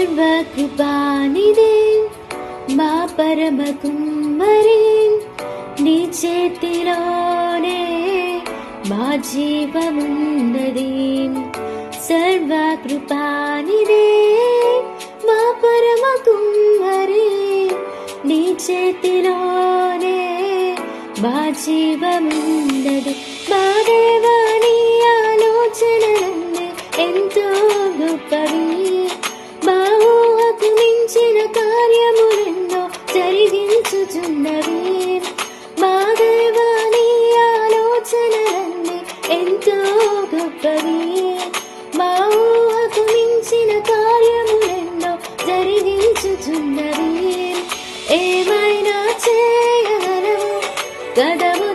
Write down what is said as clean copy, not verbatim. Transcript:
సర్వకృపానిదే మా పరమ కుమ్మరి, నీ చేతిలోనే మా జీవమున్నది. సర్వకృపానిదే మా పరమ కుమ్మరి, నీ చేతిలోనే మా జీవమున్నది. మా దేవా నీ ఆలోచనలన్నీ ఎంతో గొప్పవి, మా ఊహకు మించిన కార్యములెన్నో జరిగించుచున్నవి. మా దేవా నీ ఆలోచనలన్నీ ఎంతో గొప్పవి, మా ఊహకు మించిన కార్యములెన్నో జరిగించుచున్నవి. ఏమైనా చేయగలవు, కదము